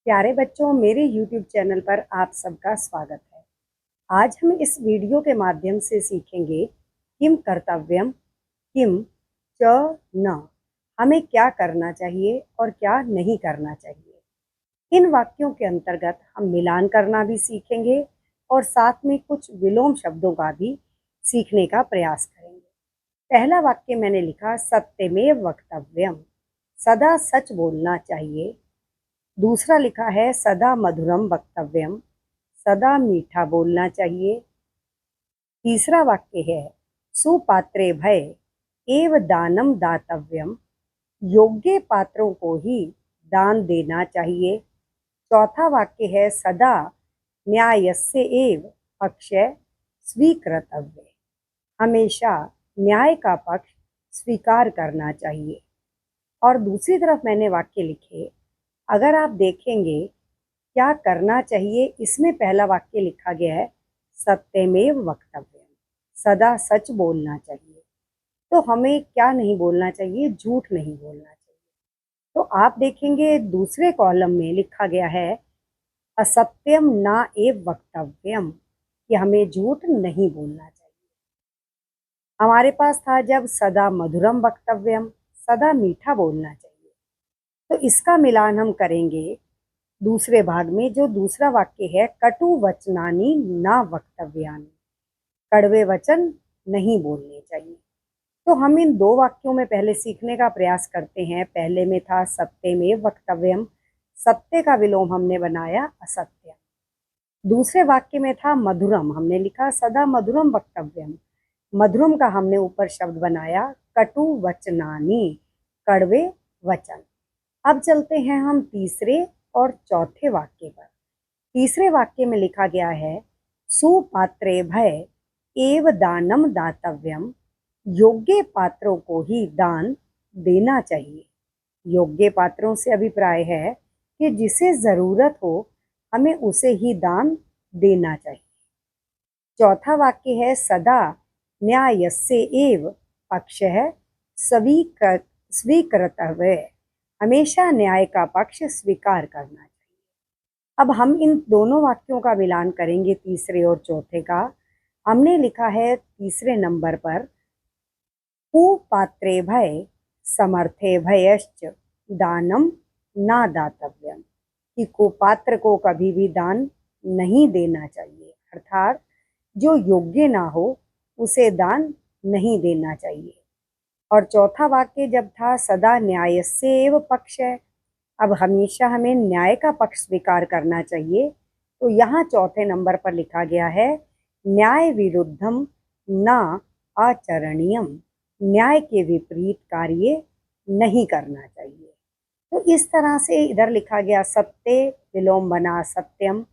प्यारे बच्चों, मेरे YouTube चैनल पर आप सबका स्वागत है। आज हम इस वीडियो के माध्यम से सीखेंगे किम कर्तव्यम किम च न। हमें क्या करना चाहिए और क्या नहीं करना चाहिए। इन वाक्यों के अंतर्गत हम मिलान करना भी सीखेंगे और साथ में कुछ विलोम शब्दों का भी सीखने का प्रयास करेंगे। पहला वाक्य मैंने लिखा सत्यमेव वक्तव्यम, सदा सच बोलना चाहिए। दूसरा लिखा है सदा मधुरम वक्तव्यम, सदा मीठा बोलना चाहिए। तीसरा वाक्य है सुपात्रे भय एव दानम दातव्यम, योग्य पात्रों को ही दान देना चाहिए। चौथा वाक्य है सदा न्यायस्य एव पक्षः स्वीकर्तव्य, हमेशा न्याय का पक्ष स्वीकार करना चाहिए। और दूसरी तरफ मैंने वाक्य लिखे, अगर आप देखेंगे क्या करना चाहिए, इसमें पहला वाक्य लिखा गया है सत्यमेव वक्तव्यम, सदा सच बोलना चाहिए। तो हमें क्या नहीं बोलना चाहिए? झूठ नहीं बोलना चाहिए। तो आप देखेंगे दूसरे कॉलम में लिखा गया है असत्यम ना एव वक्तव्यम, कि हमें झूठ नहीं बोलना चाहिए। हमारे पास था जब सदा मधुरम वक्तव्यम, सदा मीठा बोलना चाहिए। तो इसका मिलान हम करेंगे दूसरे भाग में। जो दूसरा वाक्य है कटु वचनानि ना वक्तव्यानि, कड़वे वचन नहीं बोलने चाहिए। तो हम इन दो वाक्यों में पहले सीखने का प्रयास करते हैं। पहले में था सत्यमेव वक्तव्यम, सत्य का विलोम हमने बनाया असत्य। दूसरे वाक्य में था मधुरम, हमने लिखा सदा मधुरम वक्तव्यम, मधुरम का हमने ऊपर शब्द बनाया कटु वचनानि, कड़वे वचन। अब चलते हैं हम तीसरे और चौथे वाक्य पर। तीसरे वाक्य में लिखा गया है सुपात्रे भय एव दानम दातव्यम, योग्य पात्रों को ही दान देना चाहिए। योग्य पात्रों से अभिप्राय है कि जिसे जरूरत हो हमें उसे ही दान देना चाहिए। चौथा वाक्य है सदा न्यायस्य एव पक्षः स्वीकर्तव्य, हमेशा न्याय का पक्ष स्वीकार करना चाहिए। अब हम इन दोनों वाक्यों का मिलान करेंगे, तीसरे और चौथे का। हमने लिखा है तीसरे नंबर पर कुपात्रे भय समर्थे भयश्च दानम ना दातव्यम, कि कुपात्र को कभी भी दान नहीं देना चाहिए, अर्थात जो योग्य ना हो उसे दान नहीं देना चाहिए। और चौथा वाक्य जब था सदा न्यायस्य एव पक्षः, अब हमेशा हमें न्याय का पक्ष स्वीकार करना चाहिए। तो यहाँ चौथे नंबर पर लिखा गया है न्याय विरुद्धम ना आचरणीयम, न्याय के विपरीत कार्य नहीं करना चाहिए। तो इस तरह से इधर लिखा गया सत्य विलोम बना सत्यम,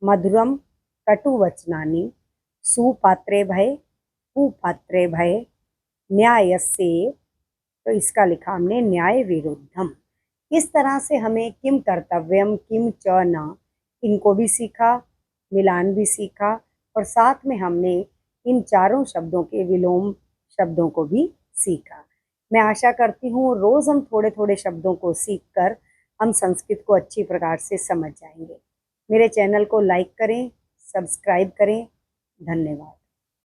मधुरम कटुवचनानि, सुपात्रे भय कुपात्रे भय, न्यायस्य, तो इसका लिखा हमने न्याय विरुद्धम। इस तरह से हमें किम कर्तव्यम किम च न, इनको भी सीखा, मिलान भी सीखा, और साथ में हमने इन चारों शब्दों के विलोम शब्दों को भी सीखा। मैं आशा करती हूँ रोज हम थोड़े थोड़े शब्दों को सीखकर हम संस्कृत को अच्छी प्रकार से समझ जाएंगे। मेरे चैनल को लाइक करें, सब्सक्राइब करें। धन्यवाद।